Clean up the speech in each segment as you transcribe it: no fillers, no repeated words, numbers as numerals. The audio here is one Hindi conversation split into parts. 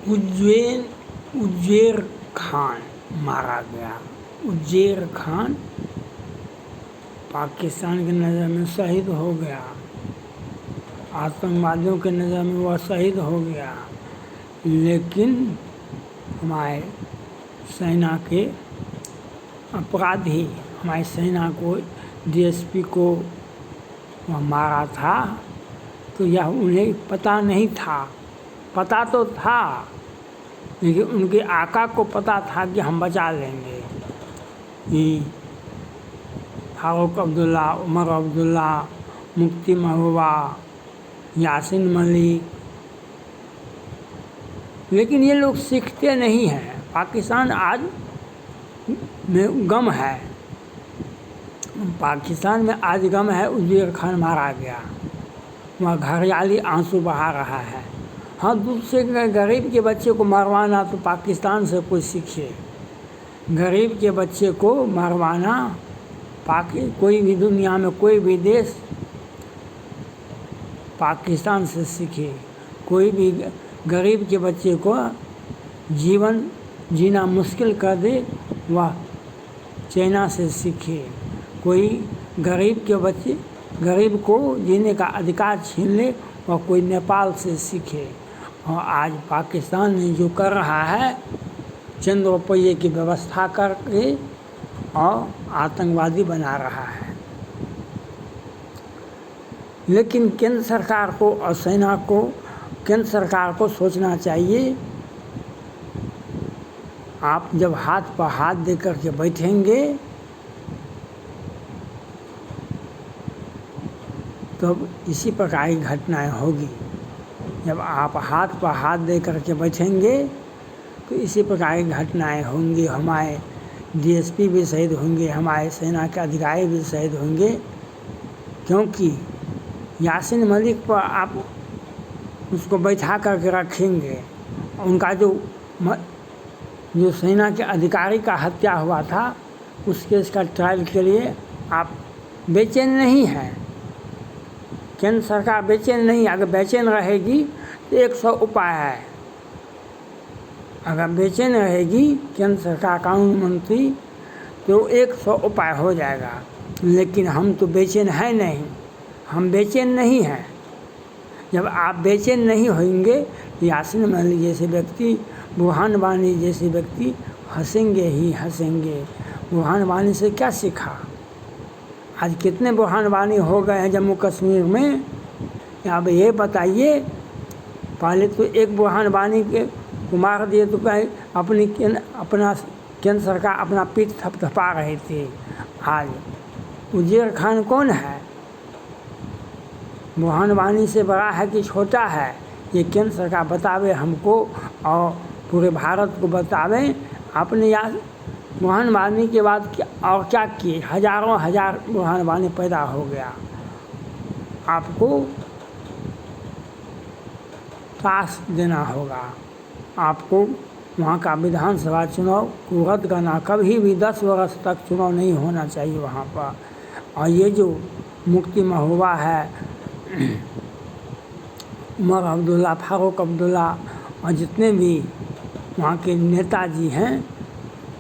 उज्जैर खान मारा गया। उज्जैर खान पाकिस्तान की नज़र में शहीद हो गया, आतंकवादियों के नज़र में वह शहीद हो गया, लेकिन हमारे सेना के अपराधी हमारी सेना को डीएसपी को वह मारा था, तो यह उन्हें पता नहीं था। पता तो था, लेकिन उनके आका को पता था कि हम बचा लेंगे। ये फारूक अब्दुल्ला, उमर अब्दुल्ला, मुफ्ती महबूबा, यासीन मलिक, लेकिन ये लोग सीखते नहीं हैं। पाकिस्तान आज में गम है, पाकिस्तान में आज गम है। उज्जैर खान मारा गया, वह घरयाली आंसू बहा रहा है। हाँ, दूसरे गरीब के बच्चे को मरवाना तो पाकिस्तान से कोई सीखे। गरीब के बच्चे को मरवाना कोई भी दुनिया में कोई भी देश पाकिस्तान से सीखे। कोई भी गरीब के बच्चे को जीवन जीना मुश्किल कर दे, वह चाइना से सीखे। कोई गरीब को जीने का अधिकार छीन ले, वह कोई नेपाल से सीखे। और आज पाकिस्तान ने जो कर रहा है, चंद रुपये की व्यवस्था करके और आतंकवादी बना रहा है। लेकिन केंद्र सरकार को और सेना को, केंद्र सरकार को सोचना चाहिए, आप जब हाथ पर हाथ दे कर के बैठेंगे तब इसी प्रकार की घटनाएं होगी। जब आप हाथ पर हाथ दे कर के बैठेंगे तो इसी प्रकार की घटनाएं होंगी। हमारे डीएसपी भी शहीद होंगे, हमारे सेना के अधिकारी भी शहीद होंगे, क्योंकि यासीन मलिक पर आप उसको बैठा करके रखेंगे। उनका जो सेना के अधिकारी का हत्या हुआ था, उस केस का ट्रायल के लिए आप बेचैन नहीं हैं। केंद्र सरकार बेचैन नहीं, अगर बेचैन रहेगी तो 100 उपाय है। अगर बेचैन रहेगी केंद्र सरकार कानून मंत्री तो 100 उपाय हो जाएगा। लेकिन हम तो बेचैन है नहीं, हम बेचैन नहीं हैं। जब आप बेचैन नहीं होंगे तो यासीन मलिक जैसे व्यक्ति, बुरहान वानी जैसे व्यक्ति हंसेंगे ही हंसेंगे। बुरहान वानी से क्या सीखा? आज कितने बुरहान वानी हो गए हैं जम्मू कश्मीर में? अब ये बताइए, पहले तो एक बुरहान वानी के को मार दिए तो अपना केंद्र सरकार अपना पीठ थपथपा रहे थे। आज उज्जैर खान कौन है? बुरहान वानी से बड़ा है कि छोटा है? ये केंद्र सरकार बतावे हमको और पूरे भारत को बतावे। आपने बुरहान वानी के बाद और क्या किए? हजारों हजार बुरहान वानी पैदा हो गया। आपको पास देना होगा। आपको वहाँ का विधानसभा चुनाव को रद्द करना, कभी भी 10 वर्ष तक चुनाव नहीं होना चाहिए वहाँ पर। और ये जो मुफ्ती महबूबा है, उमर अब्दुल्ला, फारूक अब्दुल्ला और जितने भी वहाँ के नेताजी हैं,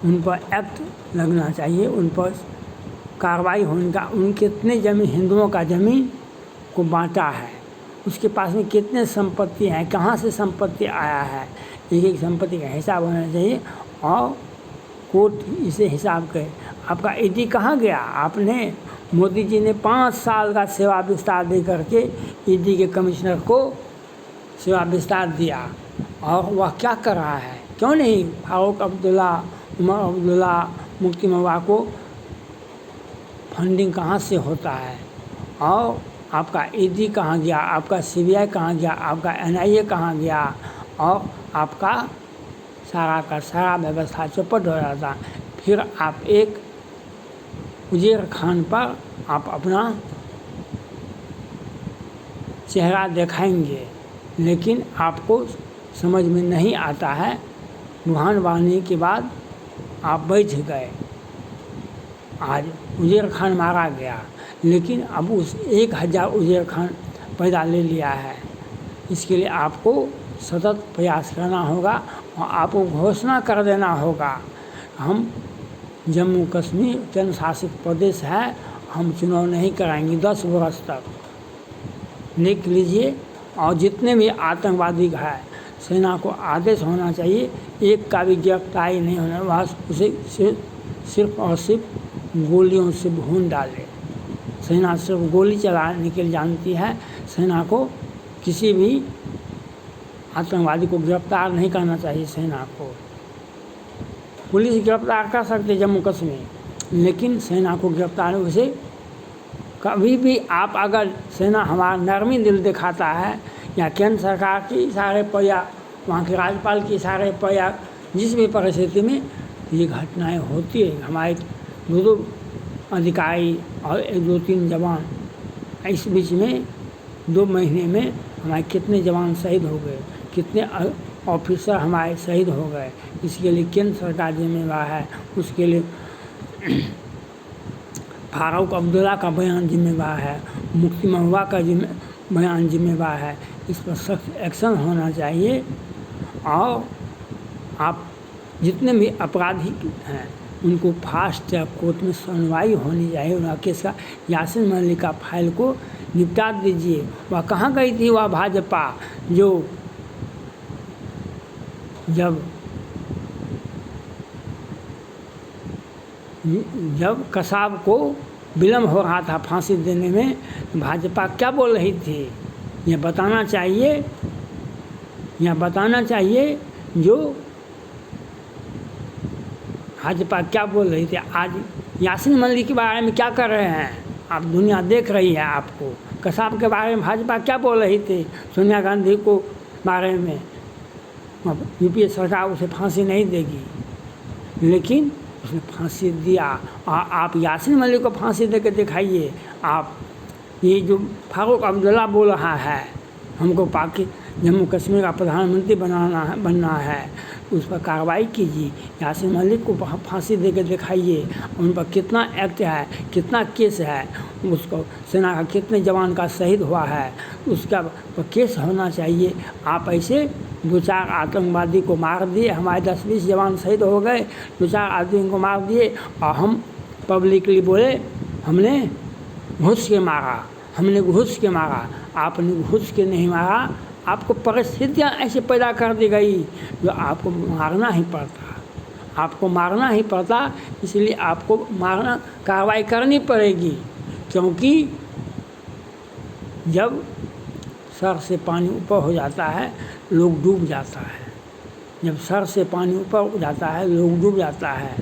उन पर एक्ट लगना चाहिए, उन पर कार्रवाई होने का। उनके कितने जमीन, हिंदुओं का ज़मीन को बांटा है, उसके पास में कितने संपत्ति हैं, कहाँ से संपत्ति आया है, एक संपत्ति का हिसाब होना चाहिए। और कोर्ट इसे हिसाब करे। आपका ईडी कहाँ गया? आपने, मोदी जी ने 5 साल का सेवा विस्तार दे करके ईडी के कमिश्नर को सेवा विस्तार दिया, और वह क्या कर रहा है? क्यों नहीं फारूक अब्दुल्ला, उमर अब्दुल्ला, मुफ्ती महबूबा को फंडिंग कहाँ से होता है? और आपका ईडी कहाँ गया? आपका सीबीआई कहाँ गया? आपका एनआईए कहाँ गया? और आपका सारा का सारा व्यवस्था चौपट हो जाता। फिर आप एक उज्जैर खान पर आप अपना चेहरा दिखाएंगे, लेकिन आपको समझ में नहीं आता है। बुरहान वानी के बाद आप बैठ गए। आज उज्जैर खान मारा गया, लेकिन अब उस 1000 उज्जैर खान पैदा ले लिया है। इसके लिए आपको सतत प्रयास करना होगा और आपको घोषणा कर देना होगा। हम जम्मू कश्मीर केंद्र शासित प्रदेश है, हम चुनाव नहीं कराएंगे 10 वर्ष तक। लिख लीजिए। और जितने भी आतंकवादी है, सेना को आदेश होना चाहिए, एक का भी गिरफ्तारी नहीं होना, बस उसे सिर्फ और सिर्फ गोलियों से भून डाले। सेना सिर्फ गोली चलाने के लिए जानती है, सेना को किसी भी आतंकवादी को गिरफ्तार नहीं करना चाहिए। सेना को पुलिस गिरफ्तार कर सकते जम्मू कश्मीर, लेकिन सेना को गिरफ्तार उसे कभी भी आप अगर सेना हमारा नरमी दिल दिखाता है या केंद्र सरकार के इशारे पर या वहाँ के राज्यपाल के इशारे पर या जिस भी परिस्थिति में ये घटनाएं होती है, हमारे 2 अधिकारी और 2-3 जवान, इस बीच में 2 महीने में हमारे कितने जवान शहीद हो गए, कितने ऑफिसर हमारे शहीद हो गए। इसके लिए केंद्र सरकार जिम्मेवार है, उसके लिए फारूक अब्दुल्ला का बयान जिम्मेवार है, मुफ्ती महुआ का बयान जिम्मेवार है। इस पर सख्त एक्शन होना चाहिए। और आप जितने भी अपराधी हैं उनको फास्ट ट्रैक कोर्ट में सुनवाई होनी चाहिए। उनका केस का यासीन मलिक का फाइल को निपटा दीजिए। वह कहाँ गई थी वह भाजपा जो जब कसाब को विलम्ब हो रहा था फांसी देने में, भाजपा क्या बोल रही थी, यह बताना चाहिए जो भाजपा क्या बोल रही थी। आज यासीन मलिक के बारे में क्या कर रहे हैं आप, दुनिया देख रही है आपको। कसाब के बारे में भाजपा क्या बोल रही थी, सोनिया गांधी को बारे में यूपीए सरकार उसे फांसी नहीं देगी, लेकिन उसने फांसी दिया। और आप यासीन मलिक को फांसी दे के दिखाइए। आप ये जो फारूक अब्दुल्ला बोल रहा है हमको जम्मू कश्मीर का प्रधानमंत्री बनना है, उस पर कार्रवाई कीजिए। यासीन मलिक को फांसी दे के दिखाइए। उन पर कितना एक्ट है, कितना केस है, उसको सेना का कितने जवान का शहीद हुआ है, उसका पर केस होना चाहिए। आप ऐसे 2-4 आतंकवादी को मार दिए, हमारे 10-20 जवान शहीद हो गए, 2-4 आदमी को मार दिए और हम पब्लिकली बोले हमने घुस के मारा, आपने घुस के नहीं मारा। आपको परिस्थितियाँ ऐसे पैदा कर दी गई जो आपको मारना ही पड़ता। इसलिए आपको कार्रवाई करनी पड़ेगी, क्योंकि जब सर से पानी ऊपर हो जाता है लोग डूब जाता है। जब सर से पानी ऊपर हो जाता है लोग डूब जाता है।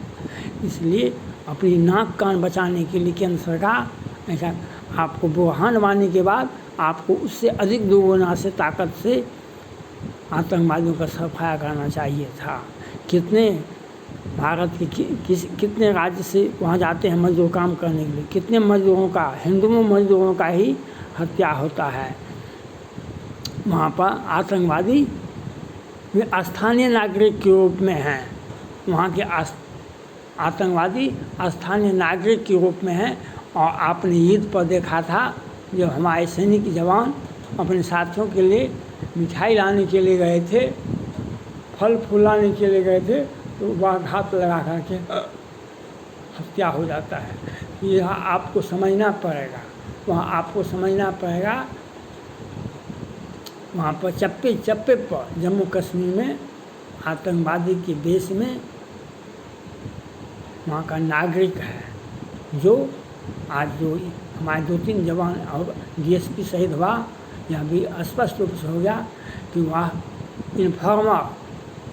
इसलिए अपनी नाक कान बचाने के लिए केंद्र सरकार ऐसा आपको बुरहान मानने के बाद आपको उससे अधिक 2 गुना से ताकत से आतंकवादियों का सफाया करना चाहिए था। कितने भारत के कितने राज्य से वहाँ जाते हैं मजदूर काम करने के लिए, कितने मजदूरों का, हिंदुओं मजदूरों का ही हत्या होता है। वहाँ पर आतंकवादी स्थानीय नागरिक के रूप में हैं, वहाँ के आतंकवादी स्थानीय नागरिक के रूप में हैं। और आपने ईद पर देखा था जो हमारे सैनिक जवान अपने साथियों के लिए मिठाई लाने के लिए गए थे, फल फूल लाने के लिए गए थे, तो वह घात लगा करके हत्या हो जाता है। यह आपको समझना पड़ेगा, वहाँ पर चप्पे चप्पे पर जम्मू कश्मीर में आतंकवादी के देश में वहाँ का नागरिक है जो आज जो हमारे 2-3 जवान और डीएसपी शहीद हुआ। यह भी स्पष्ट रूप से हो गया कि वह इन्फॉर्मर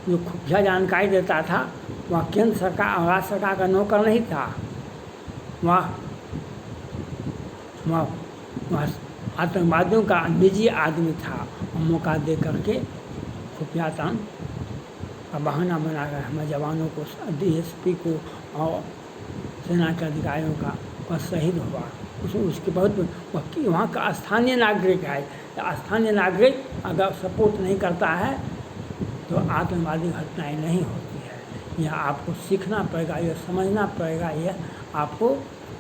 जो खुफिया जानकारी देता था वह केंद्र सरकार और राज्य सरकार का नौकर नहीं था, वह आतंकवादियों का निजी आदमी था। और मौका दे करके खुफिया तान का बहाना बनाकर हमारे जवानों को, डीएसपी को और सेना के अधिकारियों का वह शहीद हुआ। उसके बहुत वहाँ का स्थानीय नागरिक है। स्थानीय नागरिक अगर सपोर्ट नहीं करता है तो आतंकवादी घटनाएं नहीं होती है। यह आपको सीखना पड़ेगा, यह समझना पड़ेगा, यह आपको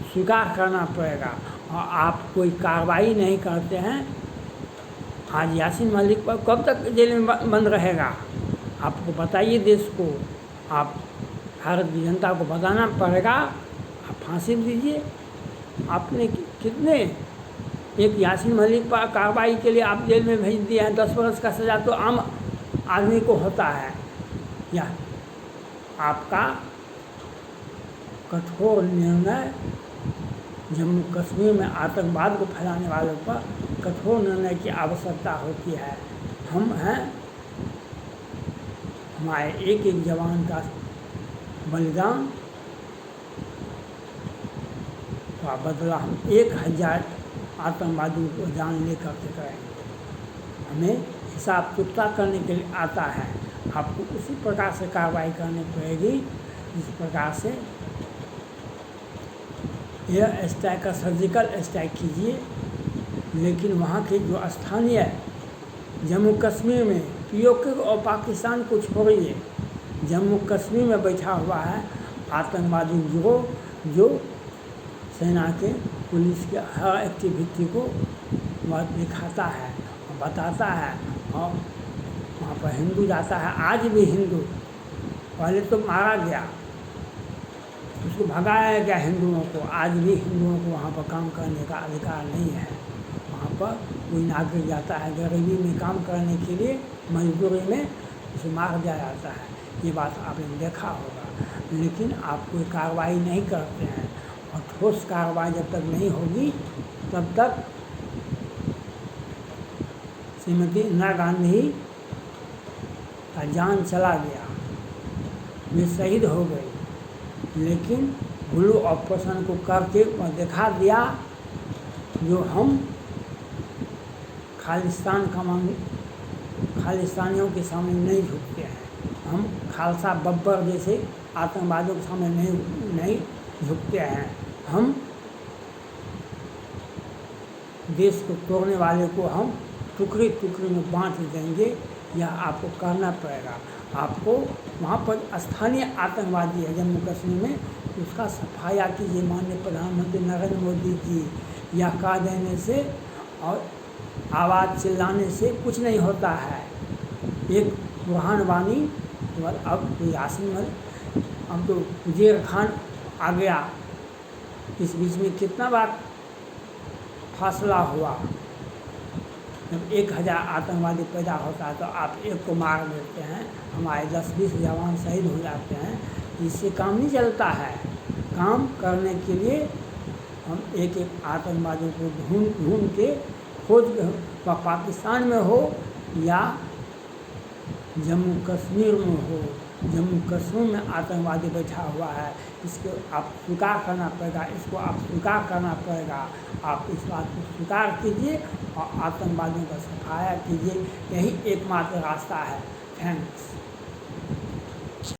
स्वीकार करना पड़ेगा। और आप कोई कार्रवाई नहीं करते हैं आज यासीन मलिक पर कब तक जेल में बंद रहेगा? आपको बताइए देश को, आप भारत की जनता को बताना पड़ेगा। आप फांसी दीजिए। आपने कितने एक यासीन मलिक पर कार्रवाई के लिए आप जेल में भेज दिए हैं। 10 वर्ष का सज़ा तो आम आदमी को होता है। या आपका कठोर निर्णय जम्मू कश्मीर में आतंकवाद को फैलाने वालों पर कठोर निर्णय की आवश्यकता होती है। हम हैं, हमारे एक एक जवान का बलिदान का बदला हम 1000 आतंकवादियों को जान लेकर के करेंगे। हमें हिसाब चुकता करने के लिए आता है। आपको उसी प्रकार से कार्रवाई करनी पड़ेगी जिस प्रकार से एयर स्ट्राइक का सर्जिकल स्ट्राइक कीजिए। लेकिन वहाँ के जो स्थानीय जम्मू कश्मीर में पीओके और पाकिस्तान को छोड़िए, जम्मू कश्मीर में बैठा हुआ है आतंकवादी गिरोह जो सेना के पुलिस के हर एक्टिविटी को वह दिखाता है, बताता है। और वहाँ पर हिंदू जाता है, आज भी हिंदू, पहले तो मारा गया, उसको भगाया गया हिंदुओं को, आज भी हिंदुओं को वहाँ पर काम करने का अधिकार नहीं है। वहाँ पर कोई नागरिक जाता है गरीबी में काम करने के लिए, मजदूरी में, उसे मार दिया जाता है। ये बात आपने देखा होगा। लेकिन आप कोई कार्रवाई नहीं करते हैं, और ठोस कार्रवाई जब तक नहीं होगी तब तक श्रीमती इंदिरा गांधी का जान चला गया, वे शहीद हो गई। लेकिन ब्लू ऑपरेशन को करके वह दिखा दिया जो हम खालिस्तानियों के सामने नहीं झुकते हैं। हम खालसा बब्बर जैसे आतंकवादियों के सामने नहीं झुकते हैं। हम देश को तोड़ने वाले को हम टुकड़े टुकड़े में बांट देंगे। यह आपको करना पड़ेगा। आपको वहाँ पर स्थानीय आतंकवादी है जम्मू कश्मीर में, उसका सफाया कीजिए। माननीय प्रधानमंत्री नरेंद्र मोदी जी, यह कह देने से और आवाज़ चिल्लाने से कुछ नहीं होता है। एक बुरहान वानी, अब तो यासीन मलिक, अब तो उज़ैर खान आ गया। इस बीच में कितना बार फासला हुआ। जब 1000 आतंकवादी पैदा होता है तो आप एक को मार देते हैं, हमारे 10-20 जवान शहीद हो जाते हैं। इससे काम नहीं चलता है। काम करने के लिए हम एक एक आतंकवादियों को ढूंढ के खोज, वह पाकिस्तान में हो या जम्मू कश्मीर में हो, जम्मू कश्मीर में आतंकवादी बैठा हुआ है, इसको आप स्वीकार करना पड़ेगा। इसको आप स्वीकार करना पड़ेगा। आप इस बात को स्वीकार कीजिए और आतंकवादियों का सफाया कीजिए। यही एकमात्र रास्ता है। थैंक्स।